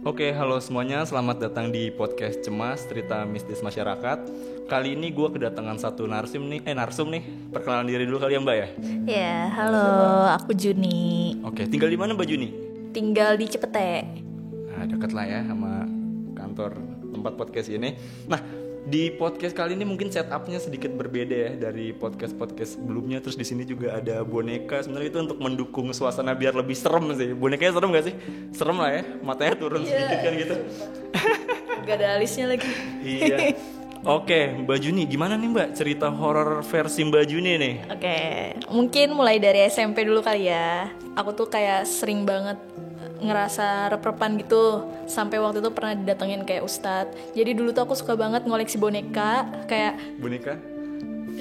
Oke, halo semuanya, selamat datang di podcast Cemas, cerita mistis masyarakat. Kali ini gue kedatangan satu narsum nih. Perkenalan diri dulu kali ya Mbak ya. Ya, halo, aku Juni. Oke, tinggal di mana Mbak Juni? Tinggal di Cipete. Nah, deket lah ya sama kantor tempat podcast ini. Nah, di podcast kali ini mungkin setupnya sedikit berbeda ya dari podcast sebelumnya. Terus di sini juga ada boneka. Sebenarnya itu untuk mendukung suasana biar lebih serem sih. Bonekanya serem gak sih? Serem lah ya, matanya turun sedikit kan gitu. Gak ada alisnya lagi. Iya. Oke, Mbak Juni, gimana nih Mbak cerita horor versi Mbak Juni nih? Oke, mungkin mulai dari SMP dulu kali ya. Aku tuh kayak sering banget ngerasa rep-repan gitu. Sampai waktu itu pernah didatengin kayak ustadz. Jadi dulu tuh aku suka banget ngoleksi boneka. Kayak boneka?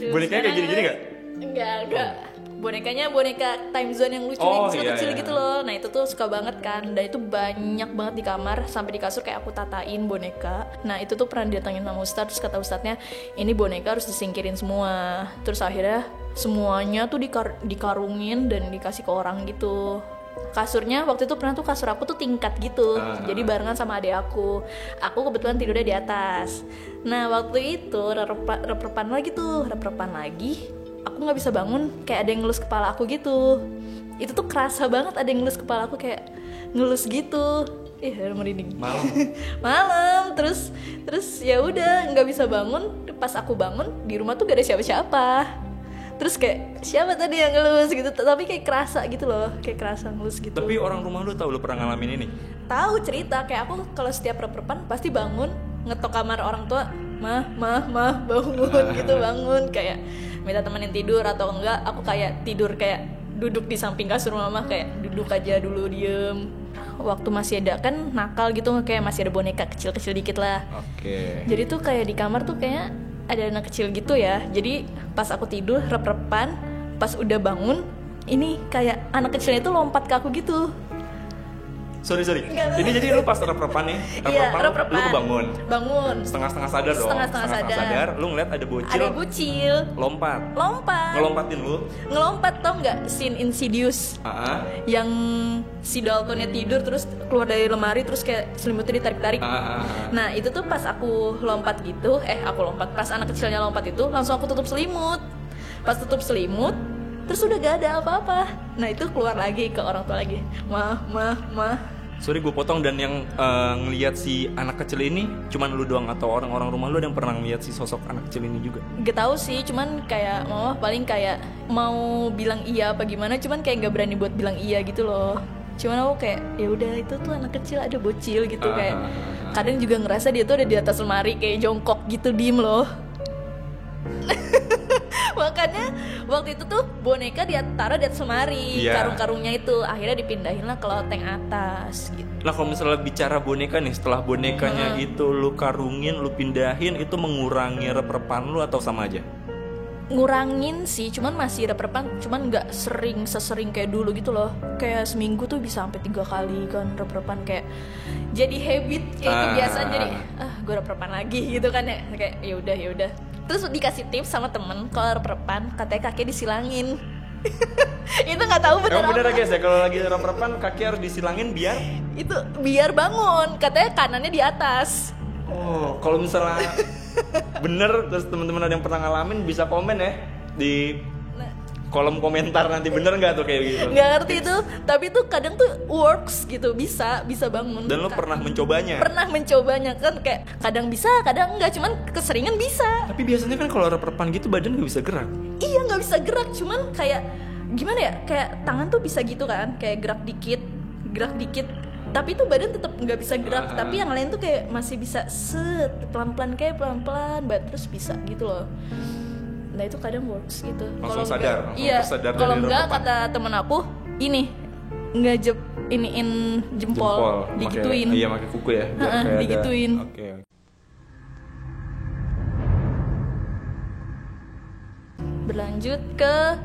Bonekanya kayak gini-gini gak? Enggak. Bonekanya boneka time zone yang lucu kecil-kecil gitu loh. Nah itu tuh suka banget kan. Dan itu banyak banget di kamar. Sampai di kasur kayak aku tatain boneka. Nah itu tuh pernah didatengin sama ustadz. Terus kata ustadznya, ini boneka harus disingkirin semua. Terus akhirnya semuanya tuh dikarungin dan dikasih ke orang gitu. Kasurnya waktu itu pernah tuh kasur aku tuh tingkat gitu. Jadi barengan sama adik aku. Aku kebetulan tidurnya di atas. Nah waktu itu rep-repan lagi aku gak bisa bangun, kayak ada yang ngelus kepala aku gitu. Itu tuh kerasa banget ada yang ngelus kepala aku, kayak ngelus gitu. Merinding. Malam. Terus ya udah nggak bisa bangun. Pas aku bangun di rumah tuh gak ada siapa-siapa. Terus kayak siapa tadi yang ngelus gitu. Tapi kayak kerasa gitu loh, kayak kerasa ngelus gitu. Tapi orang rumah lu tahu lu pernah ngalamin ini? Tahu cerita, kayak aku kalau setiap rep-repan pasti bangun, ngetok kamar orang tua, mah bangun gitu, bangun kayak minta temenin tidur, atau enggak aku kayak tidur kayak duduk di samping kasur mama, kayak duduk aja dulu diem. Waktu masih ada kan nakal gitu, kayak masih ada boneka kecil-kecil dikit lah. Oke. Jadi tuh kayak di kamar tuh kayak ada anak kecil gitu ya. Jadi pas aku tidur rep-repan, pas udah bangun, ini kayak anak kecilnya tuh lompat ke aku gitu. Sorry. Ini jadi lu pas rep-repan nih, rep-repan lu kebangun. Bangun. Setengah sadar dong. Setengah sadar. Lu ngeliat ada bocil. Ada bocil. Lompat. Ngelompatin lu. Ngelompat, tau nggak scene Insidious? Yang si Daltonnya tidur terus keluar dari lemari terus kayak selimutnya ditarik-tarik. Nah itu tuh pas aku lompat gitu, pas anak kecilnya lompat itu langsung aku tutup selimut. Pas tutup selimut, terus udah gak ada apa-apa. Nah itu keluar lagi ke orang tua lagi, mah. Sorry gue potong, dan yang ngelihat si anak kecil ini cuman lu doang atau orang-orang rumah lu ada yang pernah ngelihat si sosok anak kecil ini juga? Gak tahu sih, cuman kayak mama paling kayak mau bilang iya apa gimana, cuman kayak gak berani buat bilang iya gitu loh. Cuman aku kayak ya udah itu tuh anak kecil, ada bocil gitu, kayak kadang juga ngerasa dia tuh ada di atas lemari kayak jongkok gitu, diem loh. Makanya waktu itu tuh boneka taruh di atas lemari, karung-karungnya itu akhirnya dipindahin lah ke loteng atas gitu. Nah kalau misalnya bicara boneka nih, setelah bonekanya itu lu karungin, lu pindahin, itu mengurangi rep-repan lu atau sama aja? Ngurangin sih, cuman masih rep-repan, cuman nggak sesering kayak dulu gitu loh. Kayak seminggu tuh bisa sampai 3 kali kan rep-repan, kayak jadi habit, kayak kebiasaan. Jadi gue rep-repan lagi gitu kan ya, kayak ya udah. Terus dikasih tips sama temen, kalau rep-repan katanya kaki disilangin. Itu nggak tahu bener apa. Bener guys ya, kalau lagi rep-repan kaki harus disilangin biar bangun, katanya kanannya di atas. Oh, kalau misalnya bener, terus teman-teman ada yang pernah ngalamin bisa komen ya di kolom komentar nanti, bener nggak tuh kayak gitu? Nggak ngerti itu, tapi tuh kadang tuh works gitu, bisa bangun. Dan lo pernah mencobanya? Pernah mencobanya kan, kayak kadang bisa, kadang enggak, cuman keseringan bisa. Tapi biasanya kan kalau rep-repan gitu badan nggak bisa gerak. Iya nggak bisa gerak, cuman kayak gimana ya, kayak tangan tuh bisa gitu kan, kayak gerak dikit, tapi itu badan tetap nggak bisa gerak. Tapi yang lain tuh kayak masih bisa pelan-pelan banget, terus bisa gitu loh. Nah itu kadang works gitu. Langsung sadar. Iya. Kalau enggak, kata temen aku, ini iniin jempol. Digituin. Iya, pakai kuku ya. Digituin. Oke. Berlanjut ke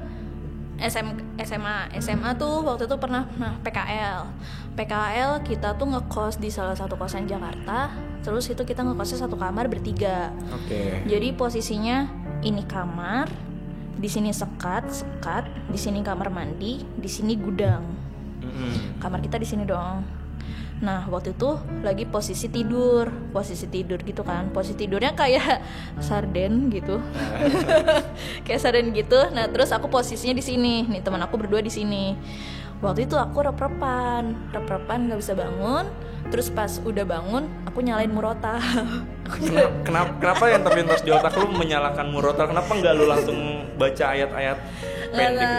SMA tuh waktu itu pernah PKL kita tuh ngekos di salah satu kosan Jakarta. Terus itu kita ngekosnya satu kamar bertiga. Jadi posisinya ini kamar, di sini sekat, di sini kamar mandi, di sini gudang. Kamar kita di sini dong. Nah waktu itu lagi posisi tidur gitu kan, posisi tidurnya kayak sarden gitu, kayak sarden gitu. Nah terus aku posisinya di sini, nih teman aku berdua di sini. Waktu itu aku rep-repan nggak bisa bangun. Terus pas udah bangun, aku nyalain murotal. Kenapa yang terlintas di otak lu menyalakan murotal? Kenapa nggak lu langsung baca ayat-ayat pendek?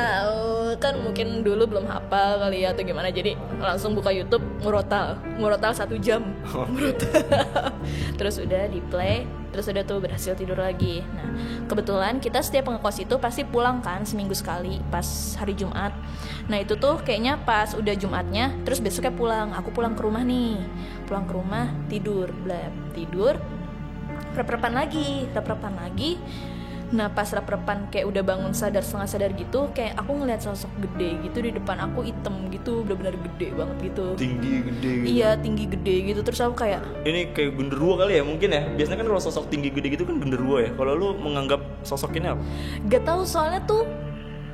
Kan mungkin dulu belum hafal kali ya atau gimana, jadi langsung buka YouTube murotal 1 jam. Murotal. Terus udah di play, terus udah tuh berhasil tidur lagi. Nah kebetulan kita setiap ngekos itu pasti pulang kan seminggu sekali pas hari Jumat. Nah itu tuh kayaknya pas udah Jumatnya, terus besoknya pulang. Aku pulang ke rumah nih, tidur rep-repan lagi. Nah pas rep-repan kayak udah bangun sadar setengah sadar gitu, kayak aku ngeliat sosok gede gitu di depan aku, hitam gitu, benar-benar gede banget gitu. Tinggi gede gitu. Iya tinggi gede gitu. Terus aku kayak, ini kayak genderuwo kali ya mungkin ya. Biasanya kan kalau sosok tinggi gede gitu kan genderuwo ya. Kalau lu menganggap sosok ini apa? gak tahu soalnya tuh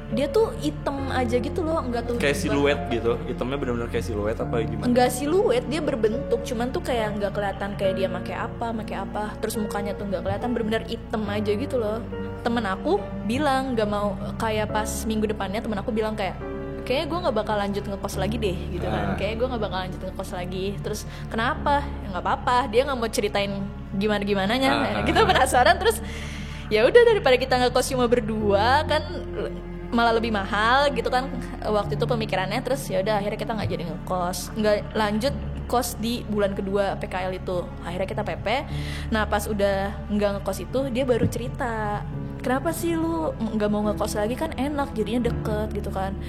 dia tuh hitam aja gitu loh, nggak tuh kayak siluet gitu, hitamnya benar-benar kayak siluet apa gimana? Nggak siluet, dia berbentuk, cuman tuh kayak nggak kelihatan kayak dia pakai apa, terus mukanya tuh nggak kelihatan, benar-benar hitam aja gitu loh. Temen aku bilang nggak mau, kayak pas minggu depannya temen aku bilang kayak kayaknya gue nggak bakal lanjut ngekos lagi deh gitu kan, kayaknya gue nggak bakal lanjut ngekos lagi. Terus kenapa? Ya nggak apa-apa, dia nggak mau ceritain gimana-gimananya. Kita penasaran, terus ya udah daripada kita ngekos cuma berdua kan malah lebih mahal gitu kan waktu itu pemikirannya. Terus ya udah akhirnya kita nggak jadi ngekos, nggak lanjut kos di bulan kedua PKL itu. Akhirnya kita PP. Nah pas udah nggak ngekos itu dia baru cerita, kenapa sih lu nggak mau ngekos lagi, kan enak jadinya deket gitu kan.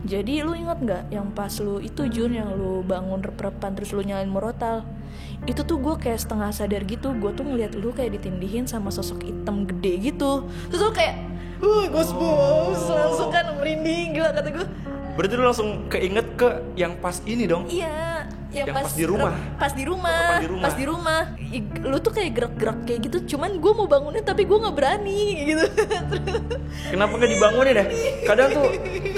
Jadi lu ingat nggak yang pas lu itu Jun, yang lu bangun rep-repan terus lu nyalain murotal, itu tuh gue kayak setengah sadar gitu, gue tuh ngeliat lu kayak ditindihin sama sosok hitam gede gitu. Terus lu kayak Ghostbusters, langsung kan merinding gila kata gue. Berarti lu langsung keinget ke yang pas ini dong? Iya, yang pas di rumah. Pas di rumah. Lu tuh kayak gerak-gerak kayak gitu, cuman gue mau bangunin tapi gue nggak berani gitu. Kenapa nggak dibangunin ya? Kadang tuh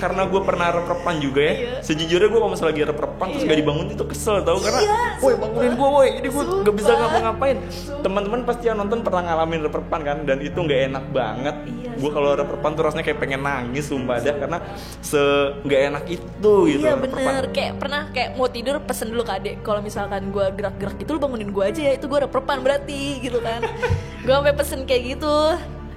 karena gue pernah rep-repan juga ya. Sejujurnya gue kalau misalnya lagi rep-repan terus gak dibangunin itu kesel tau, karena woi bangunin gue woi, jadi gue nggak bisa ngapa-ngapain. Teman-teman pasti yang nonton pernah ngalamin rep-repan kan, dan itu nggak enak banget. Gue kalau rep-repan tuh rasanya kayak pengen nangis sumpah dah, karena nggak enak itu gitu. Iya bener, kayak pernah kayak mau tidur pesen dulu ke adek, kalau misalkan gue gerak-gerak gitu lu bangunin gue aja ya, itu gue rep-repan berarti gitu kan. Gue sampai pesen kayak gitu.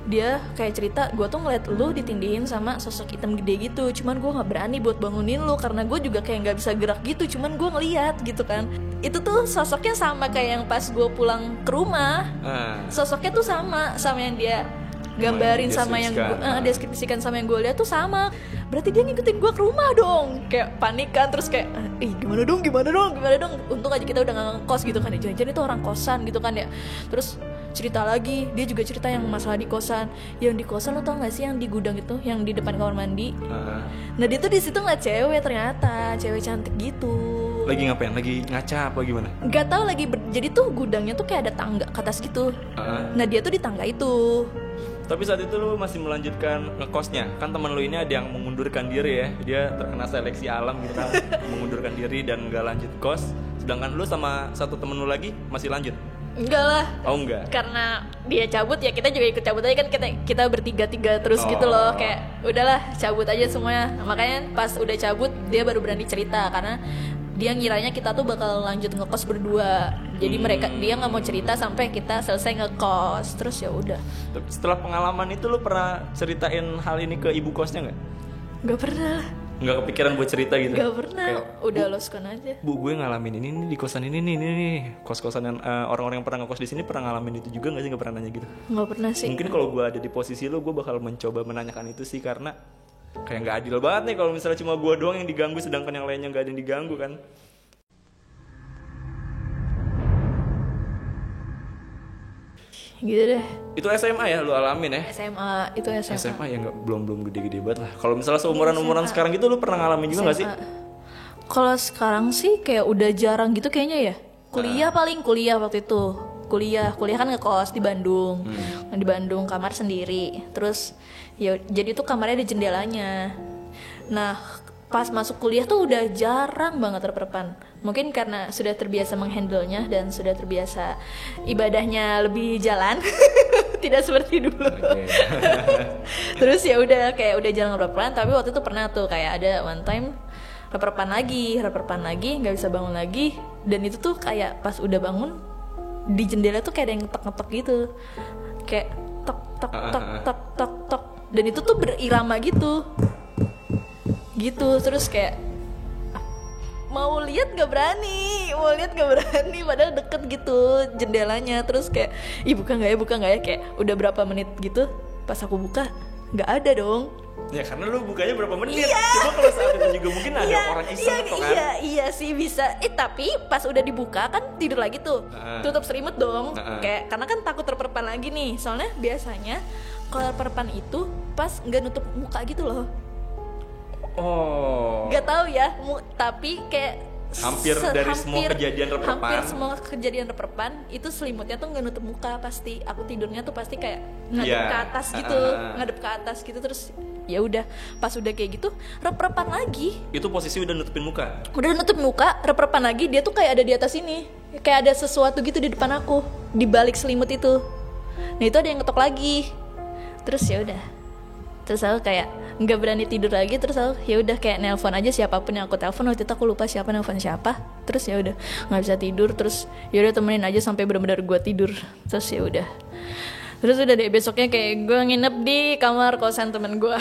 Dia kayak cerita, gue tuh ngeliat lu ditindihin sama sosok hitam gede gitu, cuman gue nggak berani buat bangunin lu karena gue juga kayak nggak bisa gerak gitu, cuman gue ngeliat gitu kan. Itu tuh sosoknya sama kayak yang pas gue pulang ke rumah. Sosoknya tuh sama yang dia gambarin sama yang deskripsikan sama yang gue lihat tuh sama. Berarti dia ngikutin gue ke rumah dong. Kayak panik kan, terus kayak gimana dong. Untung aja kita udah gak ngekos gitu kan ya, jangan-jangan itu orang kosan gitu kan ya. Terus cerita lagi, dia juga cerita yang masalah di kosan. Yang di kosan lo tau gak sih yang di gudang itu, yang di depan kamar mandi. Nah dia tuh di situ ngeliat cewek, ternyata cewek cantik gitu. Lagi ngapain? Lagi ngaca apa gimana? Gak tau lagi jadi tuh gudangnya tuh kayak ada tangga ke atas gitu. Nah dia tuh di tangga itu. Tapi saat itu lu masih melanjutkan ngekosnya. Kan teman lu ini ada yang mengundurkan diri ya. Dia terkena seleksi alam gitu kan. Mengundurkan diri dan gak lanjut kos. Sedangkan lu sama satu temen lu lagi masih lanjut? Enggak lah. Oh enggak? Karena dia cabut ya kita juga ikut cabut aja kan, kita bertiga-tiga terus gitu loh. Kayak udahlah cabut aja semuanya. Makanya pas udah cabut dia baru berani cerita, karena dia ngiranya kita tuh bakal lanjut ngekos berdua. Jadi dia nggak mau cerita sampai kita selesai ngekos. Terus ya udah. Setelah pengalaman itu lu pernah ceritain hal ini ke ibu kosnya nggak? Nggak pernah. Nggak kepikiran buat cerita gitu? Nggak pernah. Kayak, udah loskan aja. Bu, gue ngalamin ini nih di kosan ini nih. Kos-kosan yang orang-orang yang pernah ngekos di sini pernah ngalamin itu juga nggak sih? Nggak pernah nanya gitu? Nggak pernah sih. Mungkin kalau gue ada di posisi lu, gue bakal mencoba menanyakan itu sih, karena kayak nggak adil banget nih kalau misalnya cuma gue doang yang diganggu sedangkan yang lainnya nggak ada yang diganggu kan. Gitu deh. Itu SMA ya lu alamin ya? SMA ya nggak, belum gede-gede banget lah. Kalau misalnya seumuran sekarang gitu lu pernah ngalamin juga nggak sih? Kalau sekarang sih kayak udah jarang gitu kayaknya ya. Kuliah waktu itu. Kuliah kan ngekos di Bandung. Di Bandung kamar sendiri. Terus ya jadi tuh kamarnya ada jendelanya. Nah pas masuk kuliah tuh udah jarang banget rep-repan. Mungkin karena sudah terbiasa menghandle-nya dan sudah terbiasa ibadahnya lebih jalan. Tidak seperti dulu. Okay. Terus ya udah kayak udah jarang rep-repan, tapi waktu itu pernah tuh kayak ada one time rep-repan lagi, nggak bisa bangun lagi, dan itu tuh kayak pas udah bangun di jendela tuh kayak ada yang ngetok-ngetok gitu, kayak tok tok tok tok tok tok, dan itu tuh berirama gitu, terus kayak mau lihat nggak berani, padahal deket gitu jendelanya, terus kayak buka nggak ya, kayak udah berapa menit gitu, pas aku buka nggak ada dong. Ya karena lu bukanya berapa menit. Cuma kalau saat itu juga mungkin ada orang iseng atau kan. Iya sih bisa. Tapi pas udah dibuka kan tidur lagi tuh. Tutup selimut dong. Kayak karena kan takut terperpan lagi nih. Soalnya biasanya kalau terperpan itu pas nggak nutup muka gitu loh. Oh. Gak tahu ya, tapi kayak hampir semua kejadian reperpan itu selimutnya tuh nggak nutup muka pasti. Aku tidurnya tuh pasti kayak ngadep ke atas gitu, terus ya udah pas udah kayak gitu rep-repan lagi. Itu posisi udah nutupin muka. Udah nutup muka, rep-repan lagi, dia tuh kayak ada di atas ini. Kayak ada sesuatu gitu di depan aku, di balik selimut itu. Nah, itu ada yang ngetok lagi. Terus ya udah. Terus aku kayak nggak berani tidur lagi, terus aku ya udah kayak nelpon aja siapapun yang aku telepon. Waktu itu aku lupa nelpon siapa. Terus ya udah nggak bisa tidur, terus ya udah temenin aja sampai benar-benar gue tidur. Terus ya udah. Terus udah deh besoknya kayak gue nginep di kamar kosan temen gue.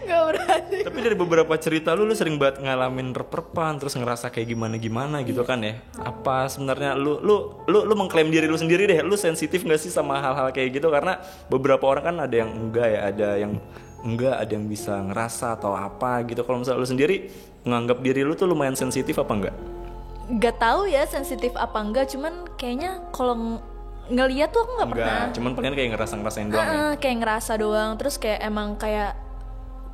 Gak berani. Tapi dari beberapa cerita lu sering banget ngalamin rep-repan, terus ngerasa kayak gimana gitu kan ya. Apa sebenarnya lu mengklaim diri lu sendiri deh, lu sensitif gak sih sama hal-hal kayak gitu? Karena beberapa orang kan ada yang enggak ya, ada yang bisa ngerasa atau apa gitu. Kalau misalnya lu sendiri menganggap diri lu tuh lumayan sensitif apa enggak? Gak tahu ya sensitif apa enggak, cuman kayaknya kalau ngeliat tuh aku nggak pernah. Cuman pengen kayak ngerasain doang ya? Kayak ngerasa doang, terus kayak emang kayak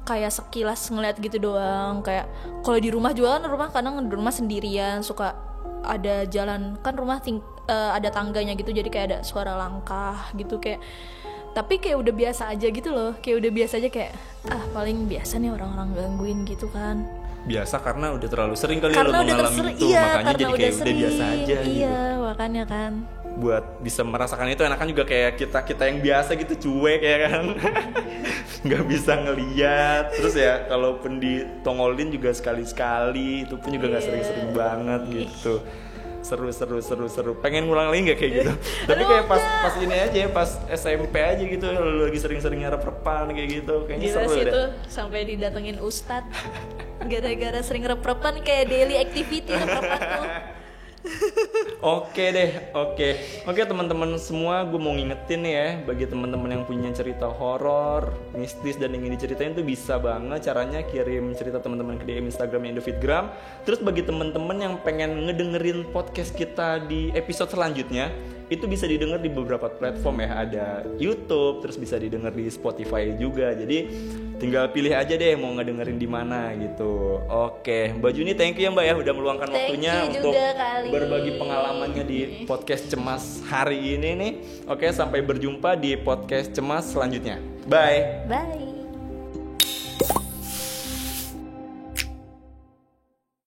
sekilas ngeliat gitu doang. Kayak kalau di rumah juga kan, kadang di rumah sendirian suka ada jalan kan, rumah ada tangganya gitu, jadi kayak ada suara langkah gitu, kayak tapi kayak udah biasa aja gitu loh, kayak udah biasa aja, kayak paling biasa nih orang-orang gangguin gitu kan. Biasa karena udah terlalu sering kali lo mengalami itu, makanya jadi kayak udah biasa aja gitu. Iya, makanya kan. Buat bisa merasakan itu enakan juga kayak kita yang biasa gitu, cuek ya kan. Nggak bisa ngeliat. Terus ya kalaupun ditongolin juga sekali-sekali, itu pun juga nggak sering-sering banget gitu. Seru. Pengen ngulang lagi nggak kayak gitu? Tapi kayak pas ini aja, pas SMP aja gitu, lu lagi sering-sering rep-repan kayak gitu, kayaknya gila seru sih deh. Itu sampai didatengin ustadz gara-gara sering rep-repan, kayak daily activity rep-repan tuh. Oke teman-teman semua, gue mau ngingetin nih ya, bagi teman-teman yang punya cerita horor, mistis dan ingin diceritain tuh bisa banget caranya kirim cerita teman-teman ke DM Instagramnya Indofitgram. Terus bagi teman-teman yang pengen ngedengerin podcast kita di episode selanjutnya, itu bisa didengar di beberapa platform ya, ada YouTube, terus bisa didengar di Spotify juga. Jadi tinggal pilih aja deh mau ngedengerin di mana gitu. Oke, Mbak Juni thank you ya Mbak ya, udah meluangkan waktunya untuk berbagi pengalamannya di podcast Cemas hari ini nih. Oke, sampai berjumpa di podcast Cemas selanjutnya. Bye.